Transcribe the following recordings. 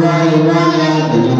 Right. Thank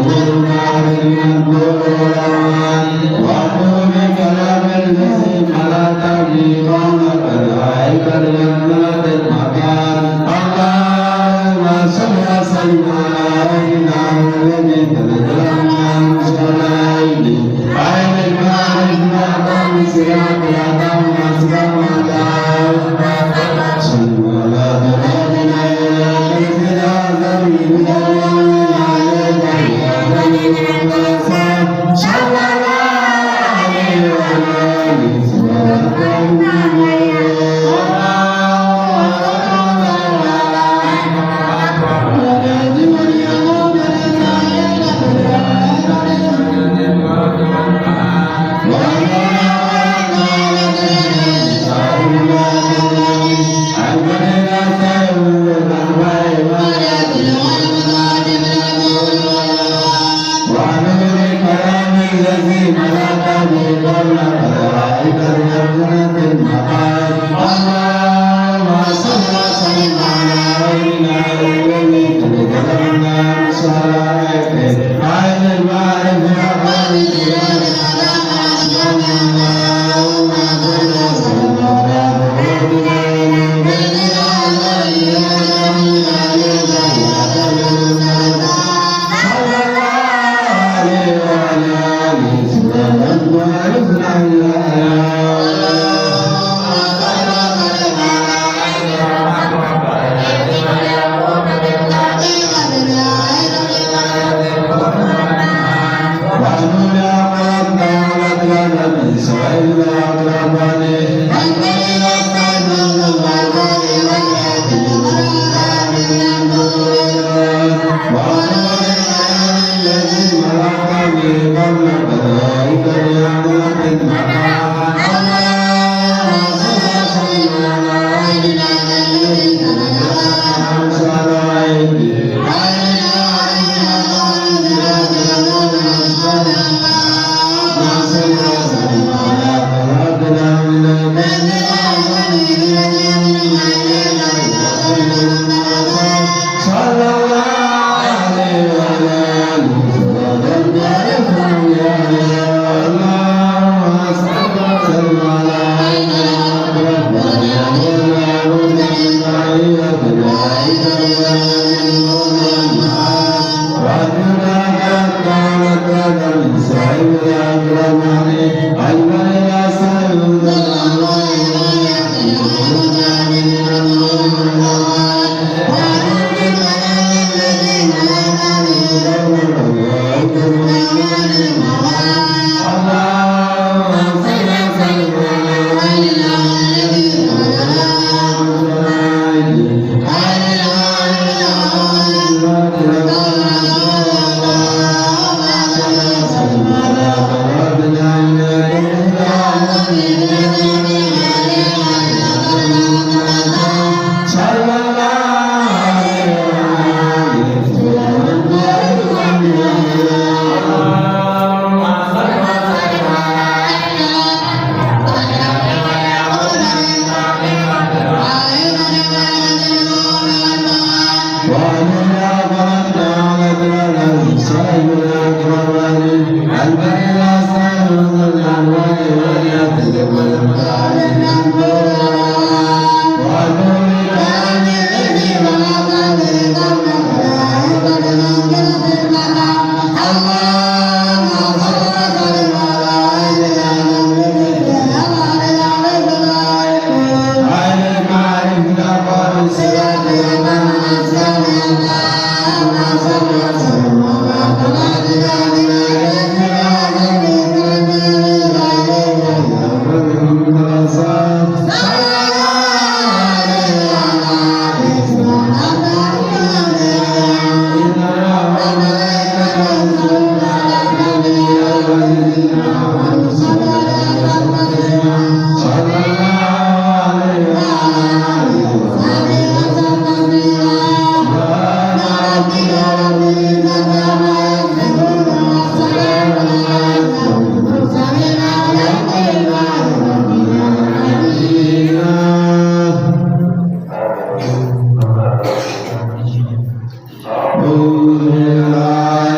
you.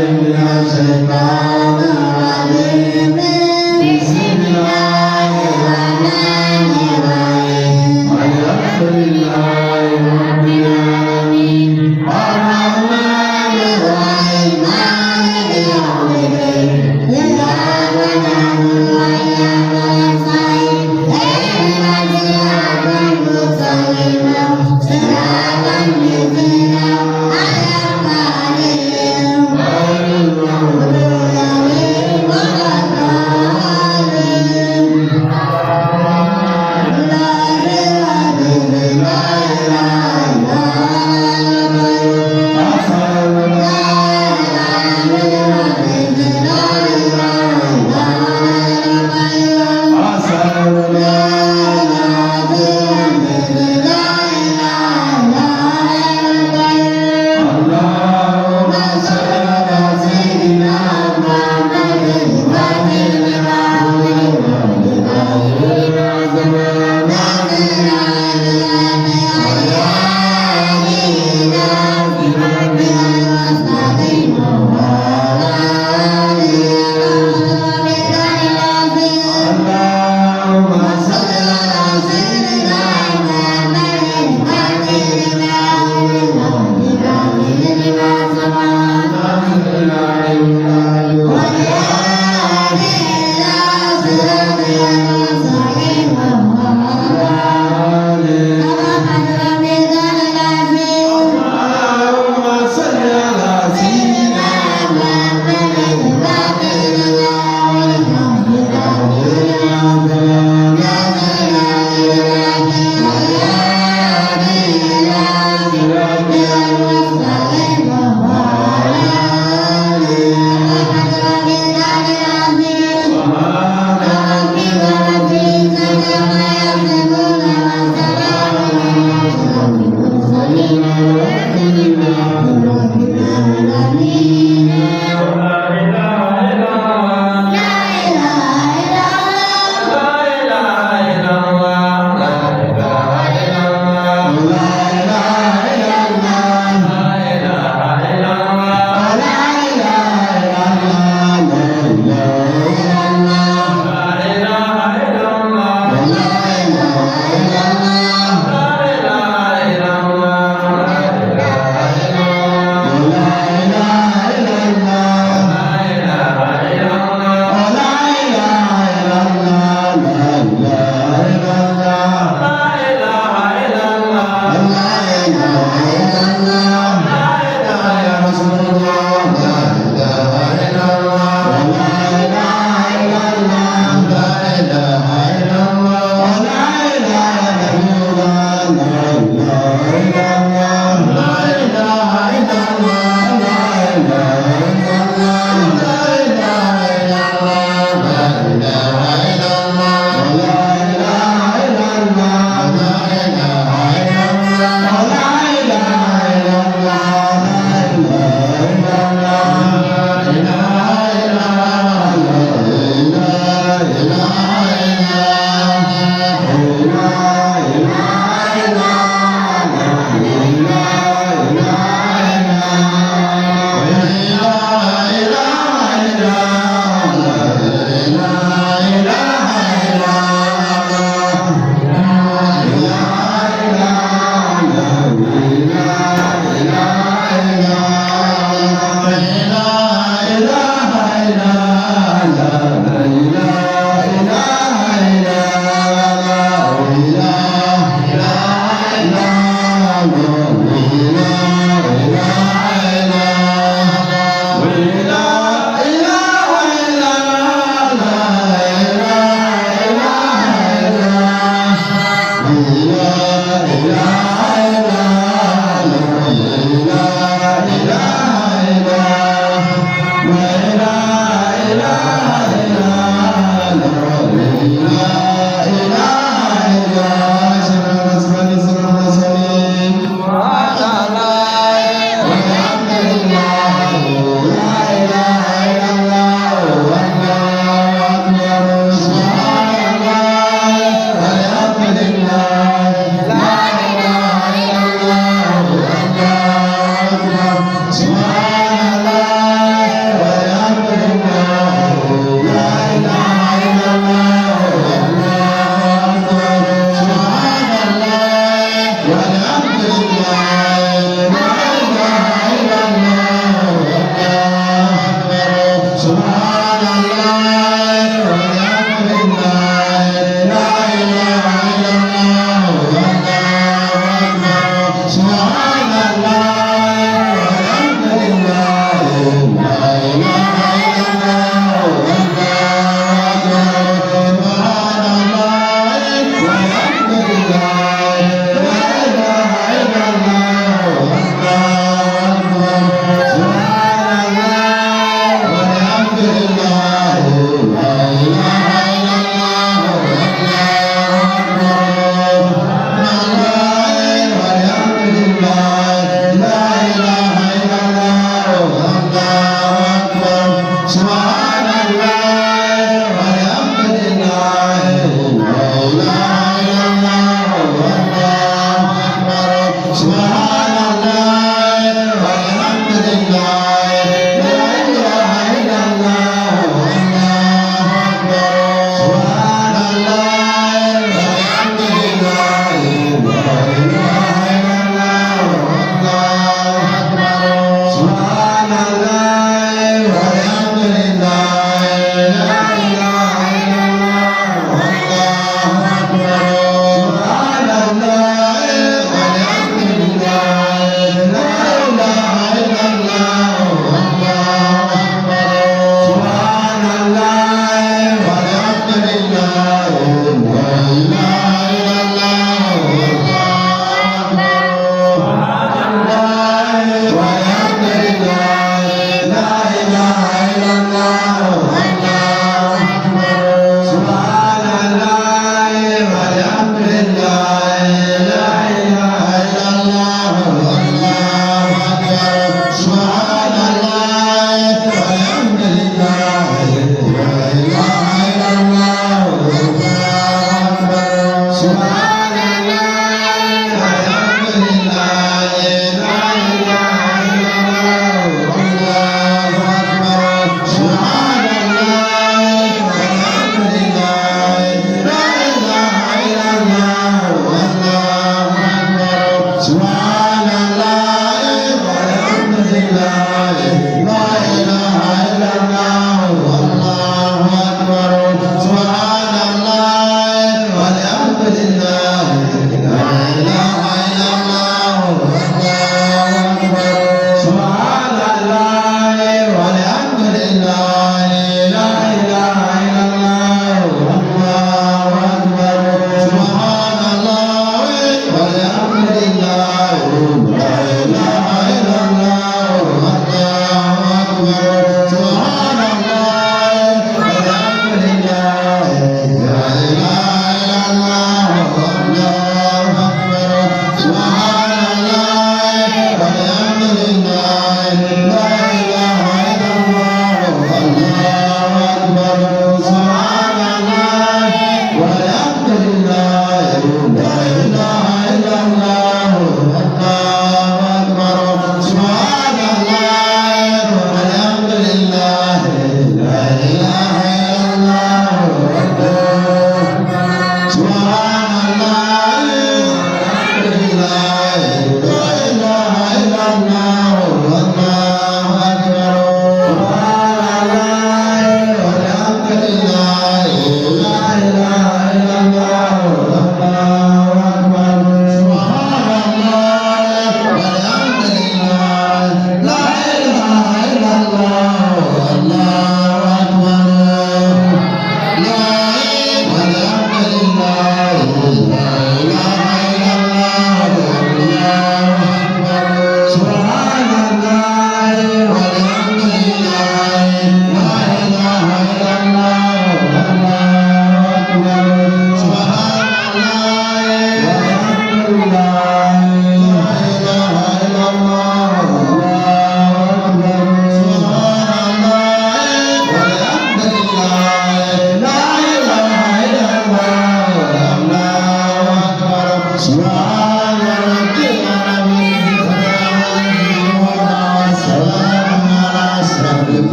Bismillahirrahmanirrahim.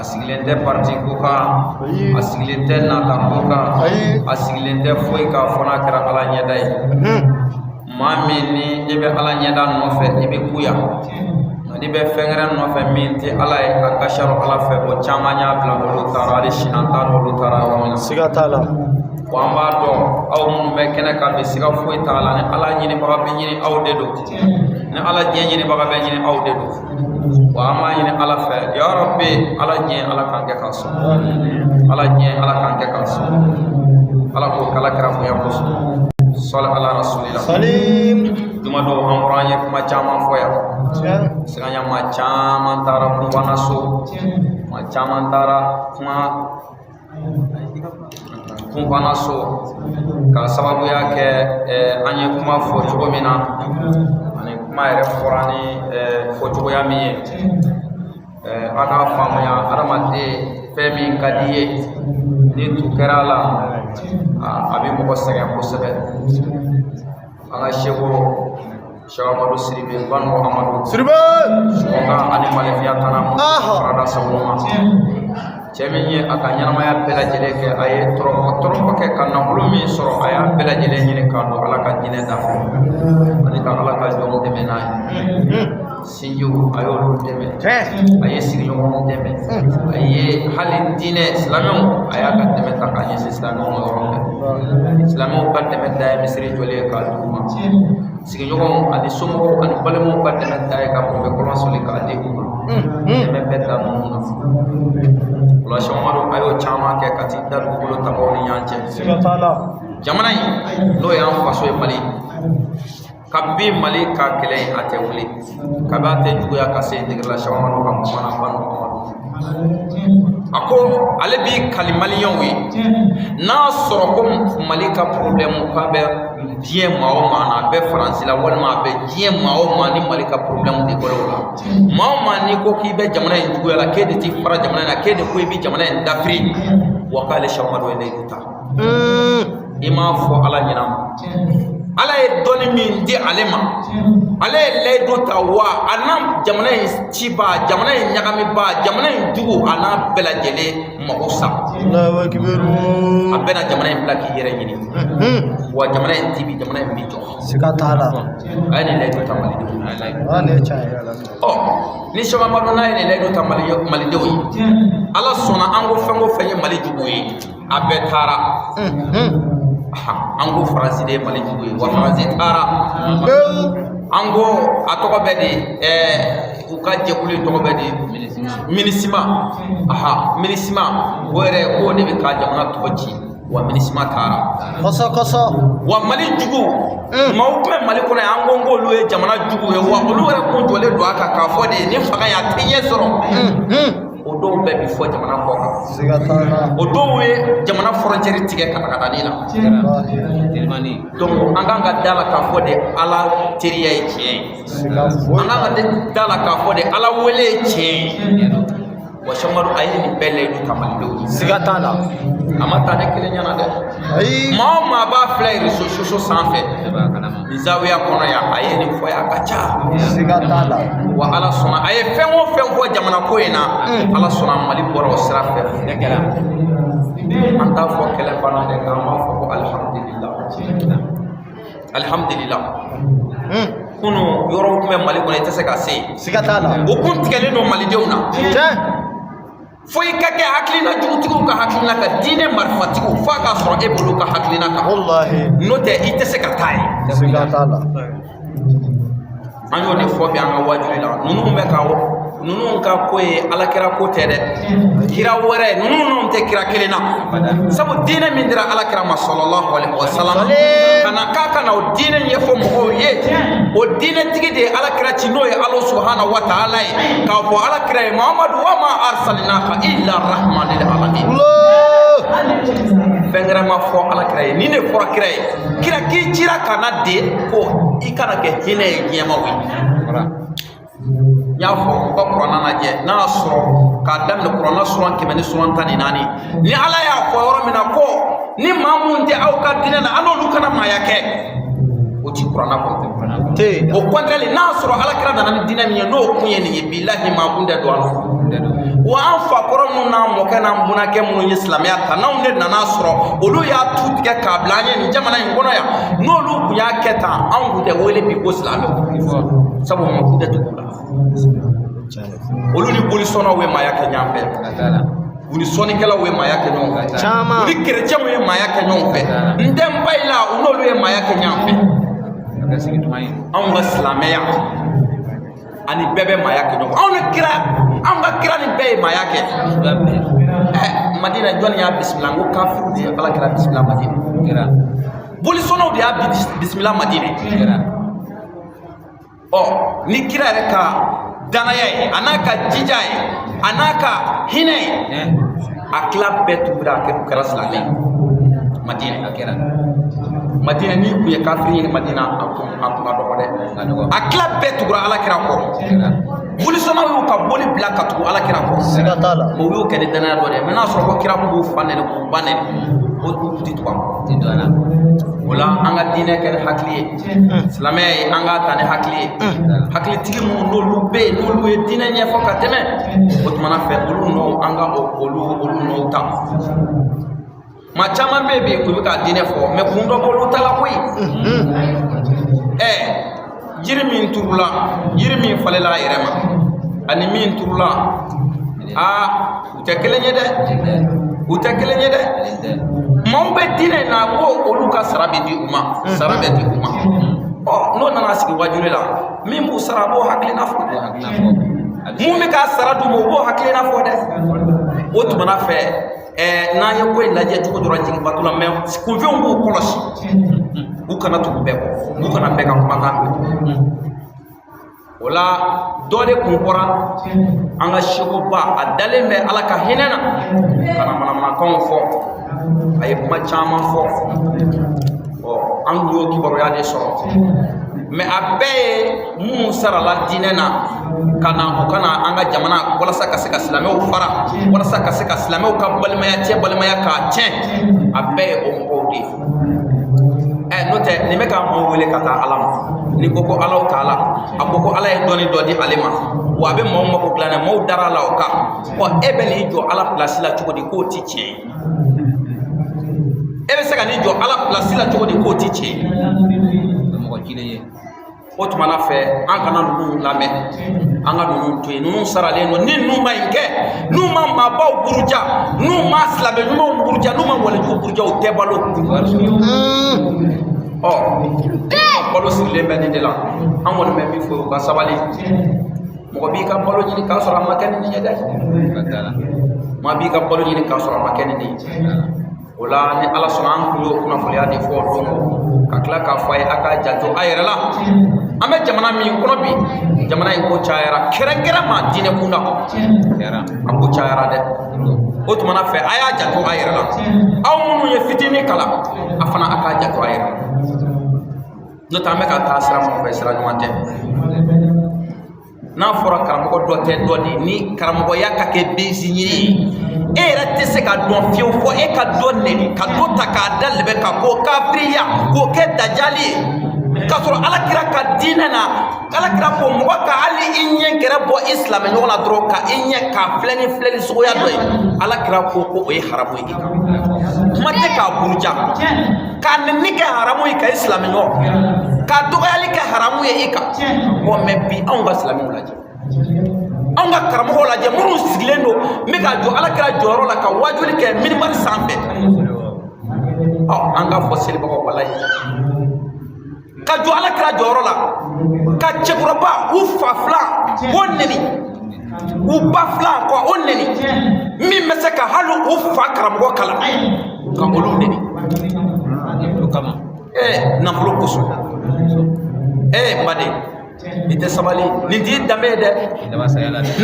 Asigilente parti kuka, asigilente nata kuka, asigilente foi ka fona kera ala ɲɛda ye. Maa min ni i bɛ ala ɲɛda nɔfɛ i bɛ kuya, n'i bɛ fɛn wɛrɛ nɔfɛ min tɛ ala ye a kasaro ala fɛ o caman y'a bila olu taara hali sini an t'a dɔn olu taara yɔrɔ min na. Siga t'a la. Wa an b'a dɔn aw minnu bɛ kɛnɛ kan bi siga foyi t'a la ni ala ɲinibaga bɛ ɲini aw de don, ni ala diɲɛ ɲinibaga bɛ ɲini aw de don. Wa an b'a ɲini ala fɛ ya Rabbi ala diɲɛ ala k'an kɛ ka sɔn, ala diɲɛ ala k'an kɛ ka sɔn, ala k'o kala kɛra bonya kosɔn. Sɔli ala rasulila. Salim. Tuma dɔw an bɔra an ye kuma caman fɔ yan, sɛgɛnya maa caman taara kunfana so, maa caman taara kunfana so ka sababuya kɛ an ye kuma fɔ cogo min na ani kuma yɛrɛ fɔra ni fɔcogoya min ye. An k'a faamuya adamaden fɛn min ka di ye ni tu kɛra la a bɛ mɔgɔ sɛgɛn kosɛbɛ. An ka seko Sheikh Amadu Siribe Banu Amadu Siribe sɔgɔga ani malefiya tana farada sabu ma. Cɛ min ye a ka ɲɛnamaya bɛɛ lajɛlen kɛ, a ye tɔrɔkɔ kɛ ka nafolo min sɔrɔ a y'a bɛɛ lajɛlen ɲini k'a don ala ka diinɛ da fɛ ani ka ala ka jɔnw dɛmɛ n'a ye. Sinjiw a y'olu dɛmɛ, a ye sigiɲɔgɔnw dɛmɛ, a ye hali diinɛ silamɛw a y'a ka dɛmɛ ta k'a ɲɛsin silamɛw ma yɔrɔ bɛɛ. Silamɛw ka dɛmɛ da ye misiri jɔlen k'a d'u ma, sigiɲɔgɔnw ani somɔgɔw ani balimaw ka dɛmɛ da ye ka kunbɛ kɔlɔn sɔli k'a di u ma. Dɛmɛ bɛɛ da ninnu na. Ola Sheikh Amadu a y'o caman kɛ ka t'i da dugukolo tabaw ni ɲɔgɔn cɛ. Jamana in n'o y'an faso ye Mali, kabi Mali ka kɛlɛ in a tɛ wuli, kabi a tɛ juguya ka se degera Sheikh Amadu ka kumana Banu Amadu. A ko ale bi kali maliyɛnw ye n'a sɔrɔ ko Mali ka problème k'a bɛ diɲɛ maa o maa na, a bɛ Faransi la walima a bɛ diɲɛ maa o maa ni Mali ka problème de bɔra o la. Maa o maa n'i ko k'i bɛ jamana in juguya la, k'e de ti fara jamana in na, k'e de ko i bɛ jamana in dafiri, wa k'ale Sheikh Amadu ye layidu ta. I m'a fɔ ala ɲɛna ma. Ala ye dɔnni min di ale ma, ale ye layidu ta wa a n'a jamana in ciba, jamana in ɲagamiba, jamana in jugu a n'a bɛɛ lajɛlen mago sa. A bɛna jamana in bila k'i yɛrɛ ɲini, wa jamana in ti bi, jamana in bi jɔ. Siga t'a la. A ye nin layidu ta malidenw ye. Ni Sheikh Amadu n'a ye nin layidu ta malidenw ye, ala sɔnna an ko fɛn o fɛn ye Mali jugu ye, a bɛɛ taara. An ko Faransi de ye Mali jugu ye, wa Faransi taara. ango atoka bedi ukaje kuli to bedi minisima minisima wore ko ne be ka jamana to ci wa minisima tara koso wa mali jugu mawume mali kono ango ngolu e jamana jugu e wa olu wore ko to le do aka ka fode ni faga ya tenye soro o do be bi fo jamana ko sigatana o do we jamana frontière tige kata ni la donc anga dala ka fode ala teriya e tie anga dala ka fode ala wele e tie wa shamaru ayini belle du kamaldo sigatana amata de kelenya na de ma ba flyer so sanfe bizawiya kono ya ayini fo ya kacha sigatana wa ala sona aye fengo fengo jamana ko ina ala sona mali bora o sirafe de kala anta fo kele bana de kama fo alhamdulillah kuno yoro me mali ko ite se ka se sigatana o kun tigele no mali deuna foy kake haklina jugutigo ka haklina ka dine marfatigo fa ka soro e bulu ka haklina ka wallahi note ite se ka tay sigatana anyo ne fo bi anga wajulila nunu me ka wo nunu ka koy ala kira ko tede kira wore nunu te kira kelena sabu dine min dira ala kira ma sallallahu alaihi wasallam kana ka kana o dine ye fo mo ye o dine tigi de ala kira ci no ye Allah subhanahu wa ta'ala ka fo ala kira Muhammad wa ma arsalnaka illa rahman lil alamin fengara ma fo ala kira ni ne fo kira ki jira kana de ko ikana ke hine yema wi ya fo ko qur'ana na je na so ka dam ne qur'ana suran ke meni suran tani nani ni ala ya fo yoro mina ko ni mamun de aw ka dinana anolu kana ma yake o ti qur'ana ko te o kwandale na so ala kira na dina mi no kunye ni billahi ma bunda do wa anfa qur'anu na mo kana mbuna ke mun islamiya tanaw ne na nasro olu ya tutike kablanye ni jamana ngono ya no lu ku ya keta an gude wele bi ko islamiya sabu mo kude tukula olu ni boli sono we maya ke nyambe uni soni kala we maya ke nyonga chama uni kerje we maya ke nyombe ndem bayla unolu we maya ke nyambe an ga islamiya ani bebe maya ke nyombe an ga kira ni be maya ke madina joni ya bismillah ngo kafir di ala kira bismillah madina kira boli sono di ya bismillah madina kira ni kira reka dana yayi anaka jijaye anaka hine akla betu bra ke kara salale madina akira madina ni ku ya kafiri ni madina akuma do de akla betu bra ala kira ko buli sama yu ka boli bla ka tu ala kira ko sigatala mo yu ke de dana do de mena so ko kira ko fanne ko banne o ti to ana wala anga dine ke hakliye islamay anga tane hakliye hakli tigi mo no lu be no lu e dine nya fo ka teme o tumana fe olu no anga o olu no ta ma chama bebe ko ka dine fo me kundo ko lu tala koy jiri min turula jiri min falela yerema ani min turula utekelenye de mombe dine na ko olu ka sarabe di uma no nana sigi wajurela min bu sarabo haklina fo mumi ka saradu mo bo haklina fo de o tumana fe na ye ko laje to dora jigi batula me ku ve on bu kolosi u kana to be ko u kana be ka kuma kan wala dole kun kora anga shigo ba adale me ala ka hinena kana mana kon fo ay kuma chama fo an yo ki baro ya de so me abe mu sara la dinena kana anga jamana wala saka sika islamu fara wala saka sika islamu ka balmaya ka che abe o odi note ni me ka mo wele kata alam ni koko alaw taala akoko ala e doni dodi alima wa be mo ko plane mo dara la o ka ko ebeli jo ala place la tuko di ko ti che ebe saka ni jo ala place la tuko di ko ti che mo ko kile ye o tuma na fe an kana nunu lame an ka nunu to nunu sarale no ni nunu ma inke nunu ma baw buruja nunu ma slabe nunu buruja nunu ma wale jo buruja o tebalo balo sigilen bɛ nin de la an kɔni bɛ min fɔ u ka sabali mɔgɔ b'i ka balo ɲini k'a sɔrɔ a ma kɛ nin ye dɛ maa b'i ka balo ɲini k'a sɔrɔ a ma kɛ nin ye o la ni Ala sɔnna an kun y'o kunnafoniya de fɔ don ka tila k'a fɔ a ye a k'a janto a yɛrɛ la an bɛ jamana min kɔnɔ bi jamana in ko cayara kɛrɛnkɛrɛnma diinɛ kunda a ko cayara dɛ o tumana fɛ a y'a janto a yɛrɛ la aw minnu ye fitinin kalan a fana a k'a janto a yɛrɛ la n'o tɛ an bɛ ka taa sira min fɛ sira ɲuman tɛ n'a fɔra karamɔgɔ dɔ tɛ dɔ di ni karamɔgɔya ka kɛ benzin ye e yɛrɛ tɛ se ka dɔn fiyewu fɔ e ka dɔ nɛni ka dɔ ta k'a da lɛbɛ ka k'o kafiriya k'o kɛ dajali ye k'a sɔrɔ alakira ka diinɛ na alakira ko mɔgɔ ka hali i ɲɛ gɛrɛ bɔ i silamɛ ɲɔgɔn na dɔrɔn ka i ɲɛ k'a filɛli suguya dɔ ye alakira ko o ye haramu ye i kan kuma tɛ k'a buruja k'a nɛni kɛ haramu ye ka i silamɛ ɲɔgɔn k'a dɔgɔyali kɛ haramu ye i kan mɛ bi anw ka silamɛw lajɛ anw ka karamɔgɔw lajɛ minnu sigilen don n bɛ ka jɔ alakira jɔyɔrɔ la ka wajuli kɛ minibari sanfɛ an ka fɔ selibagaw walayi ka jɔ alakira jɔyɔrɔ la ka cɛkɔrɔba u fa filan o nɛni u ba filan o nɛni min bɛ se ka hali u fa karamɔgɔ kalan ka olu nɛni nafolo kosɔn baden i tɛ sabali nin t'i danbe ye dɛ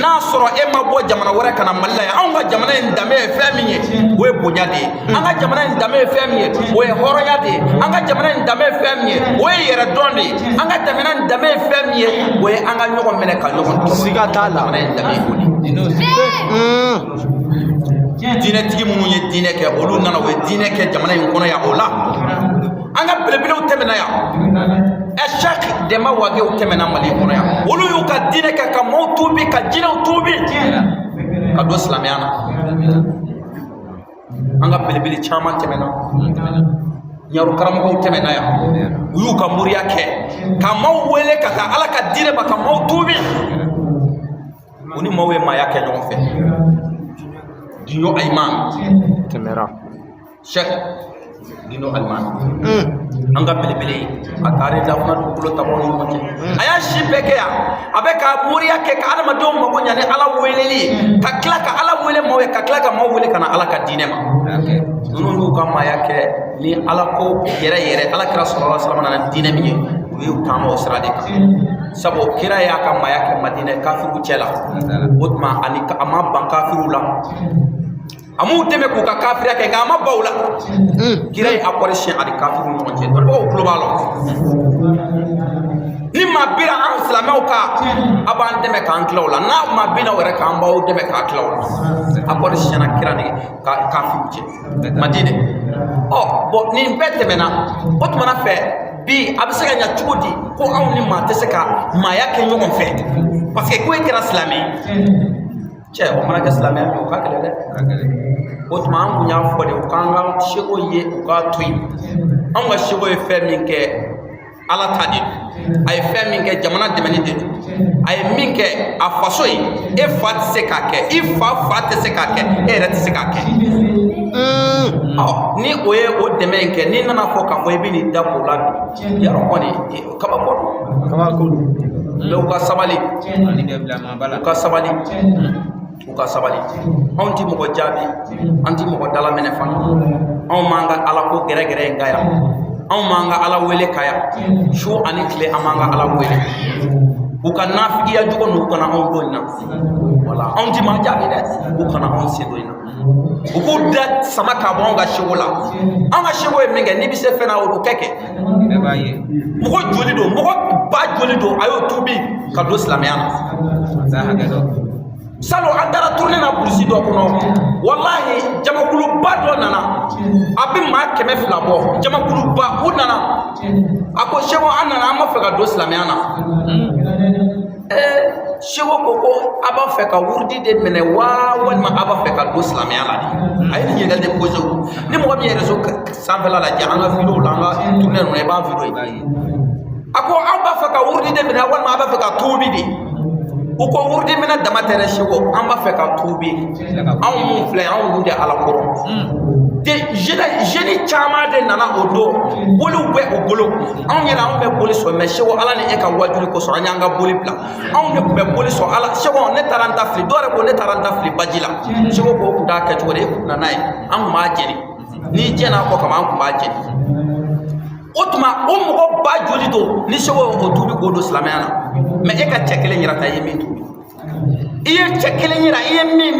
n'a sɔrɔ e ma bɔ jamana wɛrɛ ka na Mali la yan anw ka jamana in danbe ye fɛn min ye o ye bonya de ye an ka jamana in danbe ye fɛn min ye o ye hɔrɔnya de ye an ka jamana in danbe ye fɛn min ye o ye yɛrɛ dɔn de ye an ka jamana in danbe ye fɛn min ye o ye an ka ɲɔgɔn minɛ ka ɲɔgɔn tɔɔrɔ siga t'a la jamana in danbe ye o de ye diinɛtigi minnu ye diinɛ kɛ olu nana o ye diinɛ kɛ jamana in kɔnɔ yan o la an ka belebelew tɛmɛna yan Cheikh Demba Wagew tɛmɛna Mali kɔnɔ yan olu y'u ka diinɛ kɛ ka maaw tuubi ka jinɛw tuubi ka don silamɛya na an ka belebele caman tɛmɛna ɲaru karamɔgɔw tɛmɛna yan u y'u ka moriya kɛ ka maaw wele ka taa Ala ka diinɛ ma ka maaw tuubi u ni maaw ye maaya kɛ ɲɔgɔn fɛ Dino Ayman tɛmɛra Cheikh Dino Ayman an ka belebele a taara da fana dugukolo tabaw ni ɲɔgɔn cɛ a y'a si bɛɛ kɛ yan a bɛ ka moriya kɛ ka adamadenw mago ɲa ni Ala weleli ye ka tila ka Ala wele maaw ye ka tila ka maaw wele ka na Ala ka diinɛ ma ninnu y'u ka maaya kɛ ni Ala ko yɛrɛ yɛrɛ Alakira sallallahu alaihi wasallam nana diinɛ min ye u y'u taama o sira de kan sabu kira y'a ka maaya kɛ Madinɛ kafiriw cɛ la o tuma a ma ban kafiriw la a m'u dɛmɛ k'u ka kafiriya kɛ nka a ma ban u la kira ye a kɔri siɲɛ ani kafiriw ni ɲɔgɔn cɛ dɔnnibagaw tulo b'a la ni maa bira an silamɛw kan a b'an dɛmɛ k'an tila o la n'a maa bina o yɛrɛ k'an b'aw dɛmɛ k'a tila o la a kɔri siɲɛna kira ni kafiriw cɛ Madinɛ nin bɛɛ tɛmɛna o tumana fɛ bi a bɛ se ka ɲɛ cogo di ko anw ni maa tɛ se ka maaya kɛ ɲɔgɔn fɛ parce que ko e kɛra silamɛ cɛ o mana kɛ silamɛya min o ka gɛlɛn dɛ o tuma an kun y'a fɔ de u k'an ka seko ye u k'a to yen anw ka seko ye fɛn min kɛ Ala ta de a ye fɛn min kɛ jamana dɛmɛni de don a ye min kɛ a faso ye e fa tɛ se k'a kɛ i fa tɛ se k'a kɛ e yɛrɛ tɛ se k'a kɛ ni o ye o dɛmɛ in kɛ n'i nana fɔ k'a fɔ i bɛ nin da k'o la bi yarɔ kɔni kabako don mɛ u ka sabali u ka sabali anw ti mɔgɔ jaabi an ti mɔgɔ dala minɛ fana anw m'an ka Ala ko gɛrɛgɛrɛ in ka yan anw m'an ka Ala wele ka yan su ani tile an m'an ka Ala wele u ka nafigiya jogo ninnu u kana anw don in na wala anw ti maa jaabi dɛ u kana anw sen don in na u k'u da sama ka bɔ anw ka seko la anw ka seko ye min kɛ n'i bɛ se fɛn na o kɛ mɔgɔ joli don mɔgɔ ba joli don a y'o tuubi ka don silamɛya na salon an taara tourner na burusi dɔ kɔnɔ wallahi jamakuluba dɔ nana a bɛ maa 200 bɔ jamakuluba u nana a ko seko an nana an b'a fɛ ka don silamɛya na seko ko a b'a fɛ ka wurudi de minɛ walima a b'a fɛ ka don silamɛya la de a ye nin ɲininkali de posé ni mɔgɔ min ye réseau sanfɛla lajɛ an ka vidéo la an ka tourner ninnu i b'a vidéo ye a ko an b'a fɛ ka wurudi de minɛ walima a b'a fɛ ka tuubi de u ko wurudi minɛ dama tɛ dɛ seko an b'a fɛ ka tuubi anw mun filɛ anw de Ala kɔrɔ jeune caman de nana o don boliw bɛ o bolo anw yɛrɛ anw bɛ boli sɔrɔ mais seko ala ni e ka wajuli kosɔn an y'an ka boli bila anw de tun bɛ boli sɔrɔ ala seko ne taara n ta fili dɔw yɛrɛ ko ne taara n ta fili baji la seko ko tun t'a kɛ cogo di e tun nana ye an tun b'a jeni n'i jɛn'a kɔ kama an tun b'a jeni o tuma o mɔgɔ ba joli don ni seko o tubi k'o don silamɛya la mais e ka cɛ kelen yɛrɛ ta i ye min tubi i ye cɛ kelen yira i ye min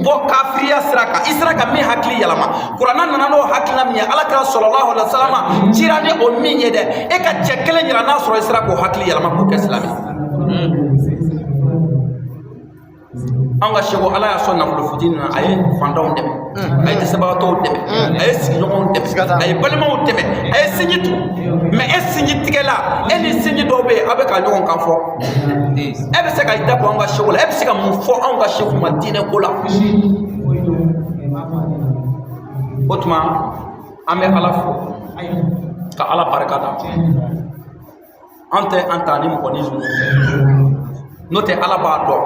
bɔ kafiriya sira kan i sera ka min hakili yɛlɛma kuranɛ nana n'o hakilina min ye alakira sɔlɔlahu alaihi wasallam cira ni o min ye dɛ e ka cɛ kelen yira n'a sɔrɔ i sera k'o hakili yɛlɛma k'o kɛ silamɛ an ka seko ala y'a sɔn nafolo fitinin na a ye fantanw dɛmɛ a ye dɛsɛbagatɔw dɛmɛ a ye sigiɲɔgɔnw dɛmɛ a ye balimaw dɛmɛ a ye sinji tu mais e sinji tigɛla e ni sinji dɔw bɛ yen a bɛ ka ɲɔgɔn kan fɔ e bɛ se ka i da bɔ an ka seko la e bɛ se ka mun fɔ anw ka seko ma diinɛ ko la o tuma an bɛ ala fo ka ala barika da an tɛ an ta ni mɔgɔninfin n'o tɛ ala b'a dɔn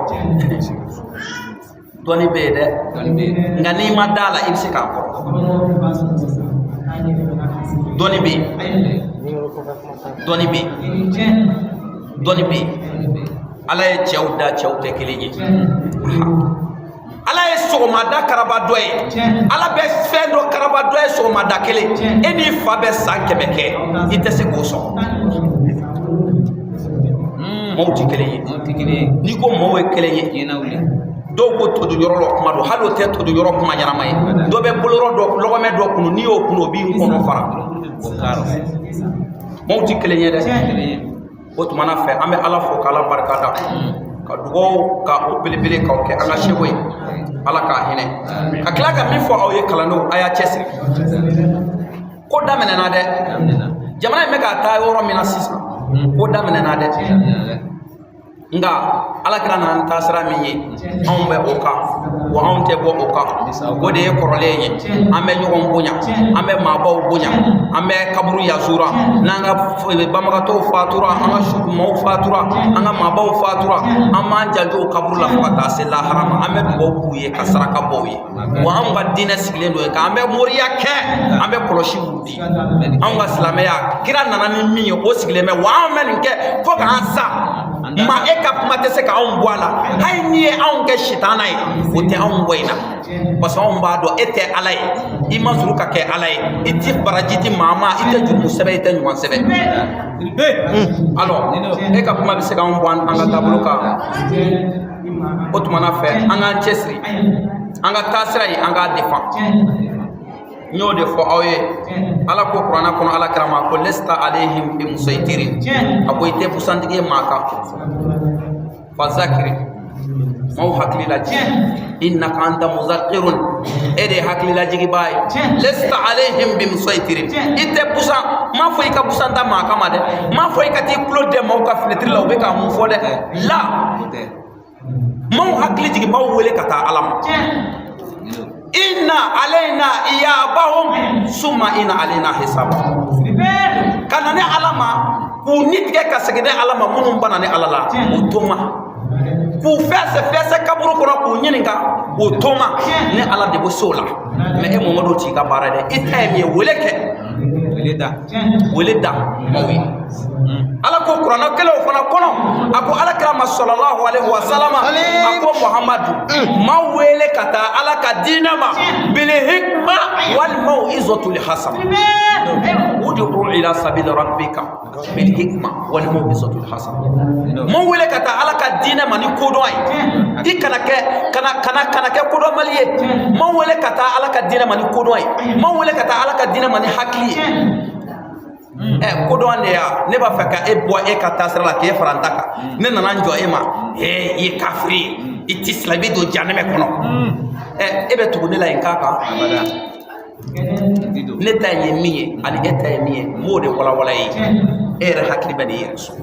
dɔnni bɛ yen dɛ nka n'i ma d'a la i bɛ se k'a kɔrɔ dɔnni bɛ yen dɔnni bɛ yen dɔnni bɛ yen ala ye cɛw da cɛw tɛ kelen ye ala ye sɔgɔmada karaba dɔ ye ala bɛ fɛn dɔ karaba dɔ ye sɔgɔmada kelen e n'i fa bɛ san 100 kɛ i tɛ se k'o sɔrɔ maaw tɛ kelen ye n'i ko maaw ye kelen ye dɔw ko todo yɔrɔ la kuma don hali o tɛ todo yɔrɔ kuma ɲɛnama ye dɔ bɛ bolorɔ dɔ lɔgɔmɛ dɔ kunu n'i y'o kunu o b'i kɔnɔ fara maaw tɛ kelen ye dɛ o tumana fɛ an bɛ ala fo k'ala barika da ka dugawu ka o belebele k'aw kɛ an ka seko ye ala k'a hinɛ ka tila ka min fɔ aw ye kalandenw a y'a cɛsiri ko daminɛna dɛ jamana in bɛ k'a taa yɔrɔ min na sisan ko daminɛna dɛ nga alakira nana taasira min ye anw bɛ o kan wa anw tɛ bɔ o kan o de ye kɔrɔlen ye an bɛ ɲɔgɔn bonya an bɛ maabaw bonya an bɛ kaburu yazura n'an ka banbagatɔw fatura an ka sukumaw fatura an ka maabaw fatura an b'an janto o kaburu la fo ka taa se lahara ma an bɛ dugawu k'u ye ka saraka bɔ u ye wa anw ka diinɛ sigilen don yen k'an bɛ moriya kɛ an bɛ kɔlɔsiw di anw ka silamɛya kira nana ni min ye o sigilen bɛ wa anw bɛ nin kɛ fo k'an sa ma e ka kuma tɛ se ka anw bɔ a la hali n'i ye anw kɛ sitana ye o tɛ anw bɔ in na parce que anw b'a dɔn e tɛ ala ye i ma sɔrɔ ka kɛ ala ye i tɛ baraji di maa ma i tɛ jurumu sɛbɛn i tɛ ɲuman sɛbɛn alors e ka kuma bɛ se k'anw bɔ an ka taabolo kan o tumana fɛ an k'an cɛsiri an ka taasira ye an k'a défend n y'o de fɔ aw ye ala ko kuranɛ kɔnɔ ala kira ma ko lesta alayhim bi musaytirin a ko i tɛ pusantigi ye maa kan fa zakiri maaw hakili lajigi innaka anta muzakirun e de ye hakili lajigibaa ye lesta alayhim bi musaytirin i tɛ pusan m'a fɔ i ka pusanta maa kama dɛ m'a fɔ i ka t'i tulo dɛ maaw ka finitiri la u bɛ k'a mun fɔ dɛ la maaw hakili jigi maaw wele ka taa ala ma inna alayna iyabahum summa inna alayna hisabahum kana ne ala ma k'u ni tigɛ ka segin ne ala ma minnu bana ne ala la o to ma k'u fɛsɛ kaburu kɔnɔ k'u ɲininka o to ma ne ala de bɛ se o la mais e Mamadu t'i ka baara dɛ i ta ye min ye wele kɛ wele da maaw ye ala ko kuranɛ kelen o fana kɔnɔ a ko alakira ma sallallahu alaihi wa sallam a ko Muhamadu ma wele ka taa ala ka diinɛ ma bil hikma wal mau'izatul hasana ud'u ila sabili rabbika bil hikma wal mau'izatul hasana ma wele ka taa ala ka diinɛ ma ni kodɔn ye i kana kɛ kodɔnbali ye ma wele ka taa ala ka diinɛ ma ni kodɔn ye ma wele ka taa ala ka diinɛ ma ni hakili ye kodɔn de ya ne b'a fɛ ka e bɔ e ka taasira la k'e fara n ta kan ne nana n jɔ e ma i ye kafiri ye i tɛ silamɛ i bɛ don janɛmɛ kɔnɔ e bɛ tugu ne la yen k'a kan ne ta ye min ye ani e ta ye min ye n b'o de walawala ye e yɛrɛ hakili bɛ n'i yɛrɛ sɔn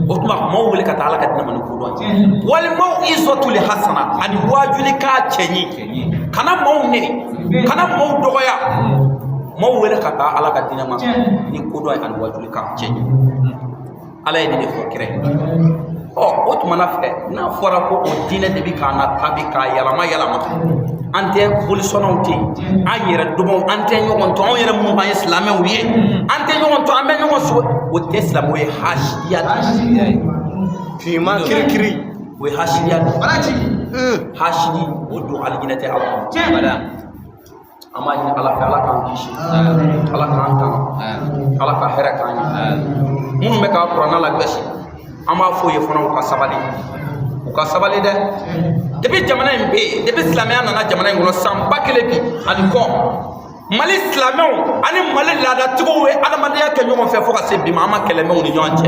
o tuma maaw wele ka taa ala ka diinɛ ma ni kodɔn ye walima izatul hasana ani wajuli k'a cɛ ɲi kana maaw nɛni kana maaw dɔgɔya maaw wele ka taa ala ka diinɛ ma ni kodɔn ye ani wajuli k'a cɛ ɲi ala ye nin de fɔ kira ye o tumana fɛ n'a fɔra ko o diinɛ de bɛ k'an na tabi k'a yɛlɛma an tɛ bolisɔnnaw tɛ yen an yɛrɛ dɔbɔw an tɛ ɲɔgɔn to anw yɛrɛ minnu b'an ye silamɛw ye an tɛ ɲɔgɔn to an bɛ ɲɔgɔn so o tɛ silamɛw ye hasidiya de finman kirikiri o ye hasidiya de hasidi o don alijinɛ tɛ ala kɔnɔ an b'a ɲini ala fɛ ala k'an kisi ala k'an tanga ala ka hɛrɛ k'an ye minnu bɛ k'a kuranna lagosi an b'a fɔ o ye fana u ka sabali dɛ depuis jamana in bɛ yen depuis silamɛya nana jamana in kɔnɔ san 1000 bi ani kɔ mali silamɛw ani mali laadatigiw ye adamadenya kɛ ɲɔgɔn fɛ fo ka se bi ma an ma kɛlɛmɛw ni ɲɔgɔn cɛ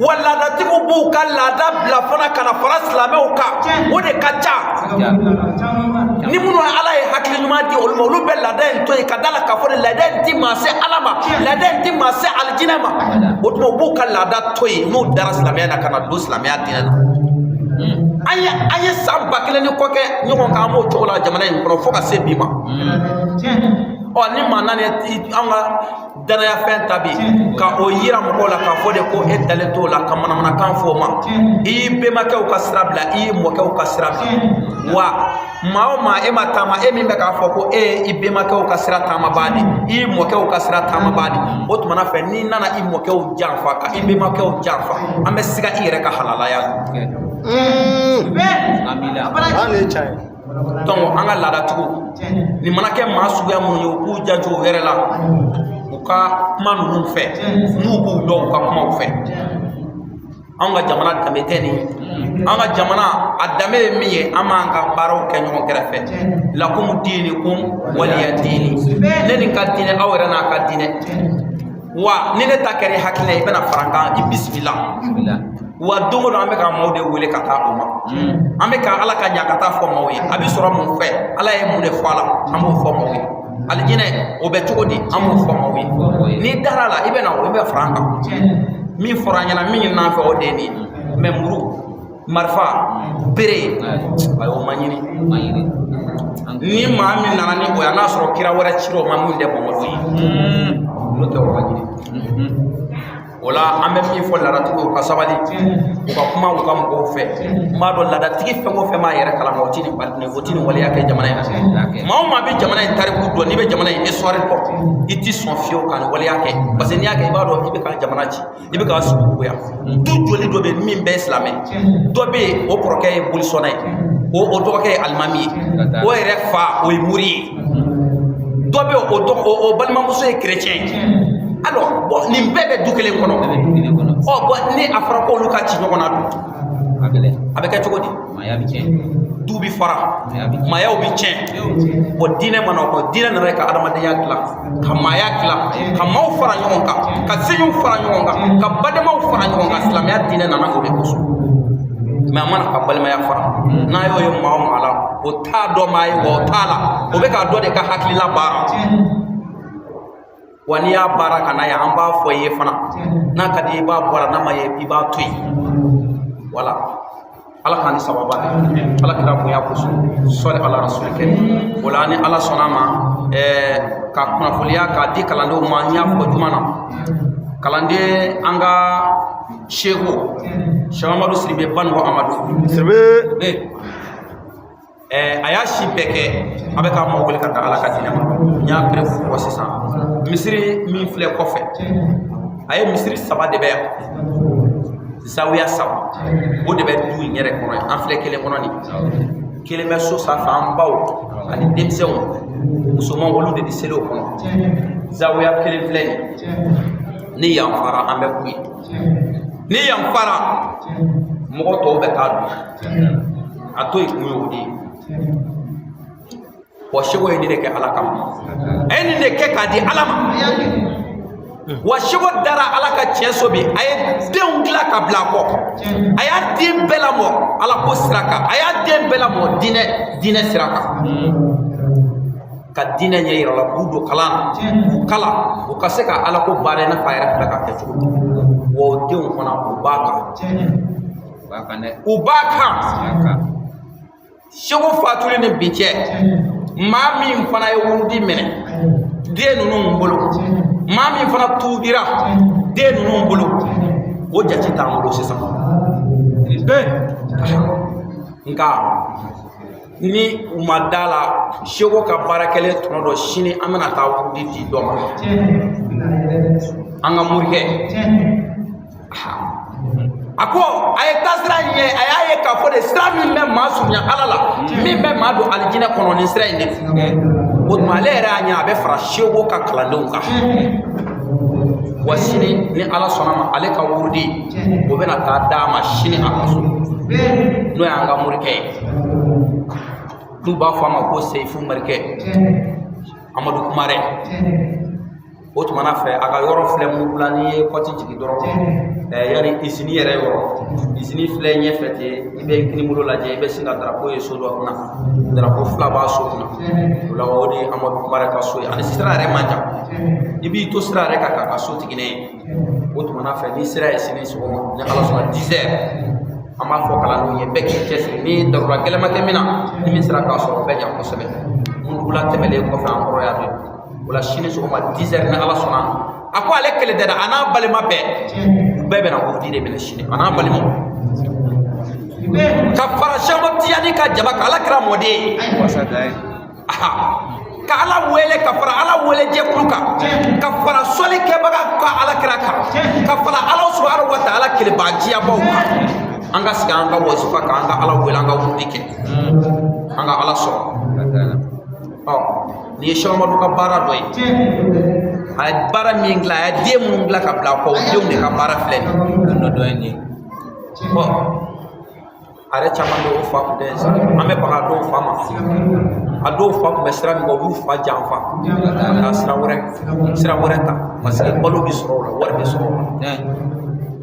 wa laadatigiw b'u ka laada bila fana ka na fara silamɛw kan o de ka ca ni minnu ala ye hakili ɲuman di olu ma olu bɛ laada in to yen ka da la k'a fɔ de laada in ti maa se ala ma laada in ti maa se alijinɛ ma o tuma u b'u ka laada to yen n'u dara silamɛya la ka na don silamɛya diinɛ na an ye san 1000 ni kɔ kɛ ɲɔgɔn kan an b'o cogo la jamana in kɔnɔ fo ka se bi ma ni maa naani an ka danaya fɛn ta bi ka o yira mɔgɔw la k'a fɔ de ko e dalen t'o la ka manamanakan fɔ o ma i y'i bɛnbakɛw ka sira bila i y'i mɔkɛw ka sira bila wa maa o maa e ma taama e min bɛ k'a fɔ ko e ye i bɛnbakɛw ka sira taama baa di i y'i mɔkɛw ka sira taama baa di o tumana fɛ n'i nana i mɔkɛw janfa ka i bɛnbakɛw janfa an bɛ siga i yɛrɛ ka halalaya donc an ka laadatigiw nin mana kɛ maa suguya minnu ye u k'u janto u yɛrɛ la u ka kuma ninnu fɛ n'u b'u dɔn u ka kumaw fɛ an ka jamana danbe tɛ nin ye an ka jamana a danbe ye min ye an b'an ka baaraw kɛ ɲɔgɔn kɛrɛfɛ lakum diinikum waliya diini ne nin ka diinɛ aw yɛrɛ n'a ka diinɛ wa ni ne ta kɛra hakilina i bɛna fara n kan i bisimila wa don o don an bɛ ka maaw de wele ka taa o ma an bɛ ka ala ka ɲa ka taa fɔ maaw ye a bɛ sɔrɔ mun fɛ ala ye mun de fɔ a la an b'o fɔ maaw ye alijinɛ o bɛ cogo di an b'o fɔ maaw ye n'i dara la i bɛ na o i bɛ fara an kan min fɔra an ɲɛna min ɲin'an fɛ o de ye nin ye mɛ muru marifa bere ayi o ma ɲini ni maa min nana ni o ye n'a sɔrɔ kira wɛrɛ cira o ma min tɛ Mamadu ye n'o tɛ o ma ɲini o la an bɛ min fɔ laadatigiw ka sabali u ka kuma u ka mɔgɔw fɛ n b'a dɔn laadatigi fɛn o fɛn b'a yɛrɛ kalama o ti nin waleya kɛ jamana in na maa o maa bɛ jamana in tariku dɔn n'i bɛ jamana in histoire dɔn i ti sɔn fiyewu ka nin waleya kɛ parce que n'i y'a kɛ i b'a dɔn i bɛ ka jamana ci i bɛ ka suguya du joli dɔ bɛ yen min bɛɛ ye silamɛ dɔ bɛ yen o kɔrɔkɛ ye bolisɔnna ye o dɔgɔkɛ ye alimami ye o yɛrɛ fa o ye muri ye dɔ bɛ yen o balimamuso ye chrétien ye alors bon nin bɛɛ bɛ du kelen kɔnɔ bon ni a fɔra k'olu ka ci ɲɔgɔn na dun a bɛ kɛ cogo di du bi fara maayaw bi tiɲɛ bon diinɛ mana o kɔ diinɛ nana ka adamadenya dilan ka maaya dilan ka maaw fara ɲɔgɔn kan ka seɲɛw fara ɲɔgɔn kan ka badamaw fara ɲɔgɔn kan silamɛya diinɛ nana o de kosɔn mais a mana ka balimaya fara n'a y'o ye maa o maa la o t'a dɔn maa ye wa o t'a la o bɛ k'a dɔ de ka hakilila baara wa n'i y'a baara ka na yan an b'a fɔ i ye fana n'a ka di i b'a bɔ a la n'a ma ye i b'a to yen wala ala k'an ni sababa kɛ ala kira bonya kosɔn sɔli ala rasuli kɛ o la ni ala sɔnna ma ka kunnafoniya k'a di kalandenw ma n y'a fɔ juma na kalanden an ka seku Cheikh Amadu Sidibe Banugɔ Amadu Sidibe a y'a si bɛɛ kɛ a bɛ k'a maaw wele ka taa ala ka diinɛ ma n y'a pere fɔ sisan misiri min filɛ kɔfɛ a ye misiri 3 de bɛ yan zawiya 3 o de bɛ du in yɛrɛ kɔnɔ an filɛ kelen kɔnɔ nin kelen bɛ so sanfɛ an baw ani denmisɛnw musoman olu de di seli o kɔnɔ zawiya kelen filɛ nin ni yan fara an bɛ kun ye ni yan fara mɔgɔ tɔw bɛ taa dun a to yen kun ye o de ye wa seko ye nin de kɛ ala kama a ye nin de kɛ k'a di ala ma wa seko dara ala ka tiɲɛ so bi a ye denw dilan ka bila a kɔ a y'a den bɛɛ lamɔ ala ko sira kan a y'a den bɛɛ lamɔ diinɛ sira kan ka diinɛ ɲɛ yira la k'u don kalan na k'u kalan u ka se ka ala ko baara i n'a fɔ a yɛrɛ filɛ k'a kɛ cogo min wa o denw fana u b'a kan u b'a kan seko fatuli ni bi cɛ maa min fana ye wurudi minɛ den ninnu bolo maa min fana tuubira den ninnu bolo o jate t'an bolo sisan nka ni umadala shego ka barakele tono shini amana ta wudi di do ma anga murke ako ay tasra ye ay ka fo de sra mi me masunya alala mi me madu aljina kono ni sra inde o malera nya be fra shego ka kalando ka wasini ni ala sonama ale ka wudi o bena ta dama shini akaso no ya anga murke du ba fama ko seifu marke amadou kumare o tumana fe aga yoro fle mu bulani ko ti jigi doro yari isini yere yoro isini fle nye fete ibe kini mulo laje ibe singa drapo e so do na drapo fla ba so na la wodi amadou kumare ka so ani sira re manja ibi to sira re ka so tigine o tumana fe ni sira isini so ni ala so 10h ama fo kala no ye beki tesi ni darura gelama temina ni misra ka so be jam ko sebe mun bula temele ko fa ngoro ya do wala shini so ma 10h na ala sona ako ale kele dada ana balima be bebe na ko dire be shini ana balima ka fara shamo tiani ka jaba kala kra mode wasadai ka ala wele ka fara ala wele je kuluka ka fara soli ke baga ka ala kra ka fara ala subhanahu wa ta'ala kele bajiya baw anga siga anga wasifa ka anga ala wela anga wudike anga ala so ni shoma du ka bara doy ay bara mingla ya de mungla ka bla ko de ne ka bara flen no doy ni are chama do fa de sa ame pa do fa ma ado fa mesra mi go fa jamfa ka sra wore ta masque bolo bi soro la war bi soro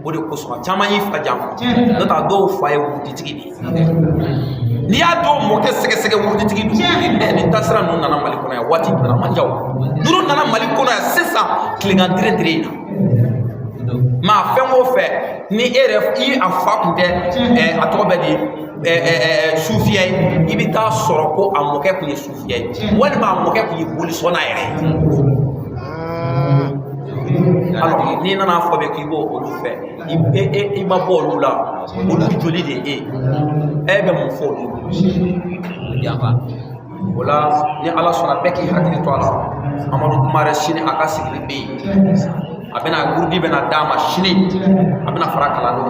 odi ko so chama yi fa jamfa do ta do fa e wudi tigi ni ya do mo ke sege wudi tigi ni tasra no nana mali kono ya wati na manjaw duru nana mali kono ya sesa klingandire dire ma fe mo fe ni eref i afa kunde atobe di sufiye ibita soro ko amoke ku sufiye wani ma amoke ku boli sona yere alors ni nana fo be ki bo o fe i ma bolu la o lu joli de be mo fo lu yaba wala ni ala sona be ki hakili to ala amadu kumare shini akasi be abena gurdi bena dama shini abena farakala do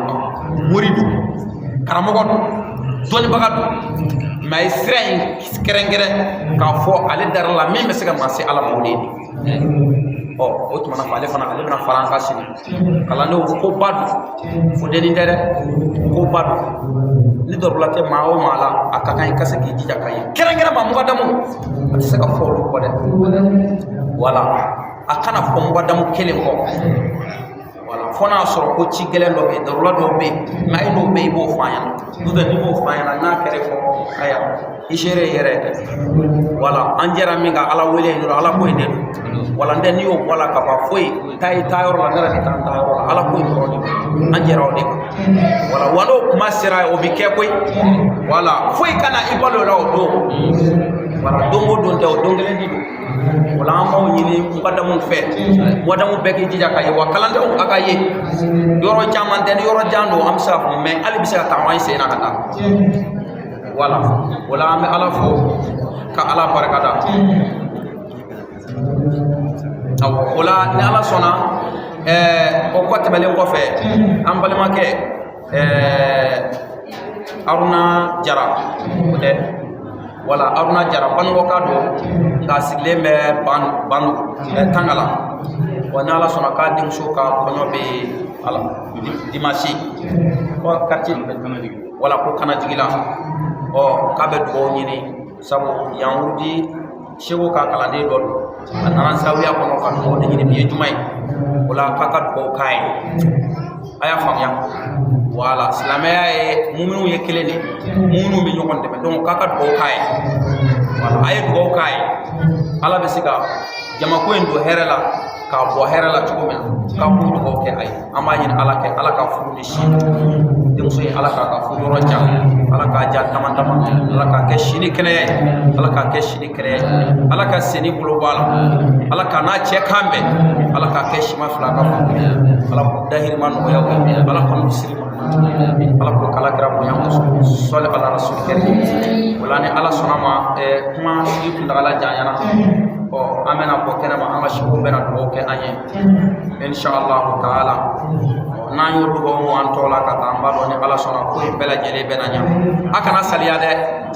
muridu karamogo doni bagadu may srain skrengere ka fo ale dar la même se ga masi ala mawlidi o to mana fale fana ale bena faranka shini kala no ko badu fo deni dere ko badu ni dorlate ma o mala akaka en kase ki jija kay kerengere ma mugadamu se ka fo ko de wala akana fo mugadamu kelen ko wala fona soro ko ci gelen do be dorla do be may no be bo fanya do de ni bo fanya na kere ko aya ishere yere wala anjera mi ga ala wele no ala ko inde wala nden yo wala ka ba foy tay tayor la dara ni tan tayor ala ko inde anjera o de wala walo kuma sira o bi ke koy wala foy kana ibalo la o do wala dongo don te o dongelen di wala amaw nyini mbadamu fe wadamu beki jija kay wa kalande o aka ye yoro jaman den yoro jando am safu me ali bisa ta way sena kata wala ame ala fo ka ala barakada wala ni ala sona o ko tebele ko fe am balima ke aruna jara de wala aruna jara bango kado nga sigle me ban tangala wana ala sona ka dim shoka konyo be ala dimashi ko quartier wala ko kana jigila o kabe do nyini sabu yawudi shego ka kala de do anan sawiya ko no kan mo de nyini biye jumay wala kakat ko kay aya famya wala islamaya e mu'minu ye kelene mu'minu be nyokon de donc kakat ko kay wala ay do kay ala be siga jama ko en do herela ka bo herela tuko men ka ko do ke ay amani ala ke ala ka fu ni shi de muso ala ka fu do roja ala ka ja taman ala ka ke shini kene ala ka ke shini kene ala ka seni bulo wala ala ka na che kambe ala ka ke shima fla ka fu ala ko dahir man o yaw ala ko muslim ala ko kala kira bonya soli ala rasul karim wala ni ala sonama kuma yi kun daga la janyana o amena ko kene ma anga shibu bena do ke anye inshallah taala na yo do mo antola ka tamba do ni ala sona ko bela jele bena nya akana saliya de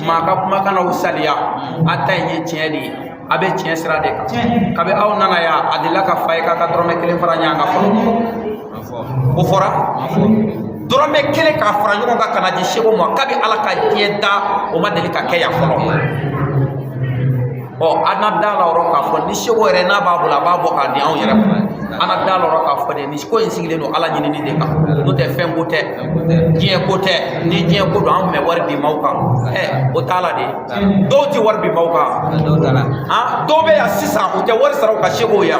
ma kana usaliya atay ni tiedi abe tien sira de ka be aw nana ya adilla ka fay ka drome kelen fara nya nga o fora drome kelen ka fara nya nga kana ji shebo mo ka be ala ka dieda o ma deli ka ke ya folo o ana dala ro ka fo ni shebo re na babu la babu ka di an yere ana dala ro ka fo de ni ko insigile no ala nyini ni de ka no te fen ko te die ko te ni die ko do am me war bi mawka o tala de do ti war bi mawka do tala ha do be ya sisa o te war sara ka shebo ya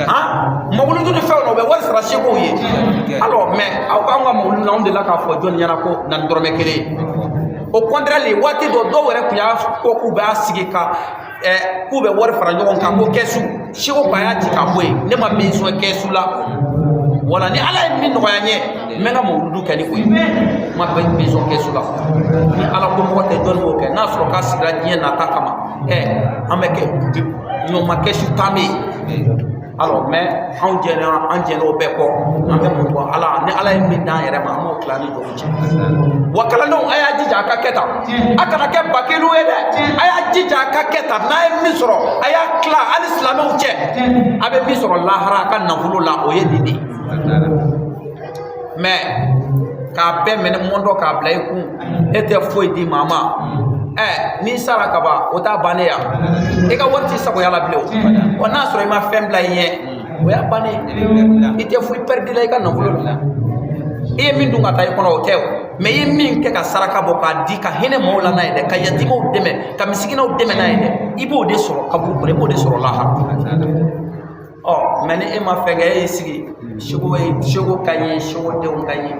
ha mawulu du fe no be war sara shebo ye alors mais aw ka nga mawulu na on de la ka fo jon yana ko nan dorme kele au contraire les wati do were kuya ko ku ba sigi ka ku be wor fara nyogon ka ko kesu shigo ba ya ti ka boy ne ma bezo kesu la wala ni ala min no yanye menga mo du kani ko ma be bezo kesu la ni ala ko mo te don mo ke na so ka sigra dien na takama ameke no ma kesu tami alors mais on jeno be ko ambe mo ala ni ala min dan yere ma mo klani do ci wakala no aya jija ka keta akana ke bakilu ede aya jija ka keta na misro aya kla al islamu che abe misro lahara kan nafulu la o yedidi mais ka be men mondo ka blay ku ete foi di mama ni sara kaba o ta bane ya e ka wati sako yala bile o na soro ma fembla ye o ya bane ite fu perdi la ka nafulu la e min dunga tay kono o tew me yi min ke ka saraka bo ka di ka hene mawla na ide ka yatimo deme ka misikina o deme na ide ibo de soro ka bu bo de soro la ha mene e ma fenge e sigi shogo kanye shogo de on kanye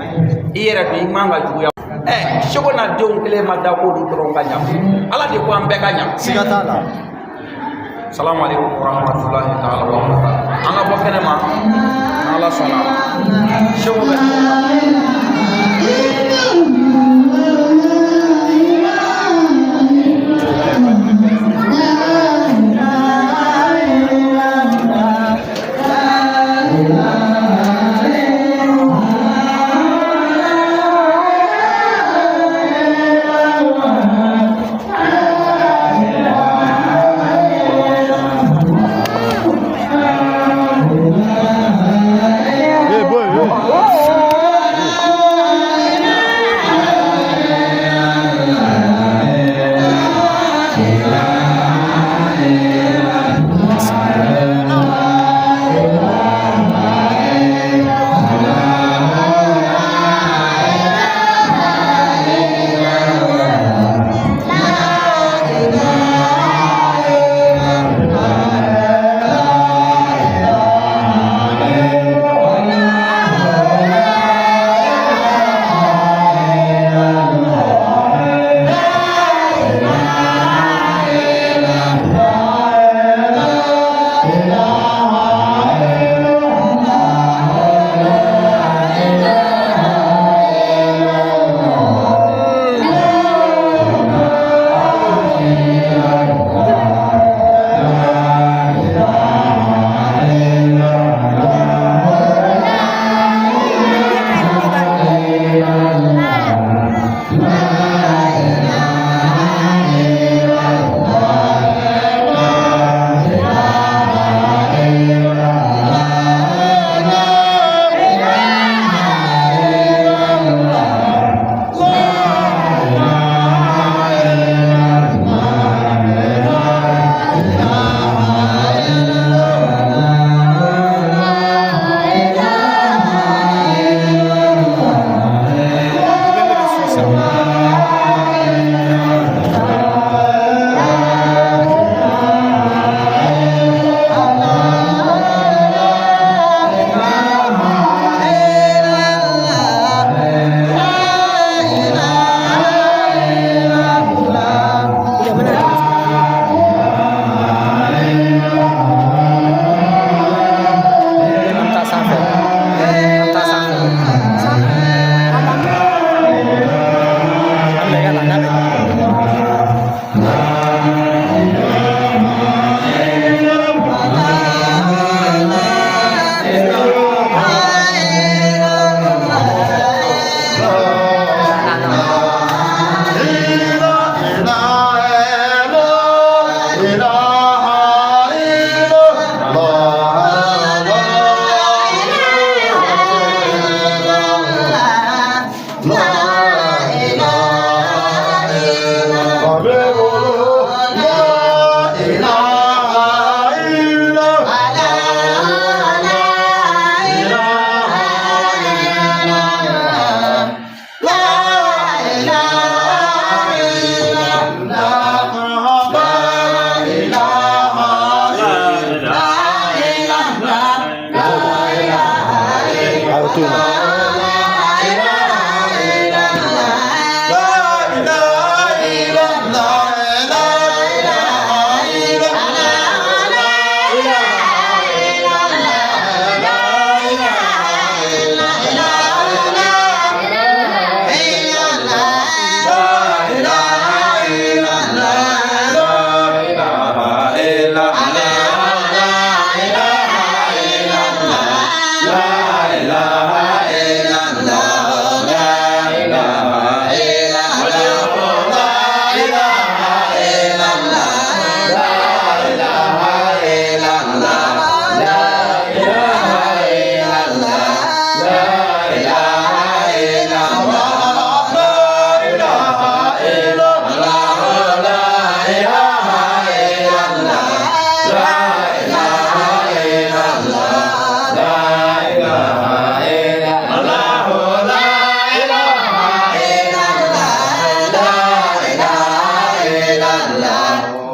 e yera do imanga juya shogo na de on kele ma da ko do tron kanya ala de ko ambe kanya sigatala assalamu alaikum warahmatullahi taala wa barakatuh anga bo kene ma ala sala shogo be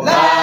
La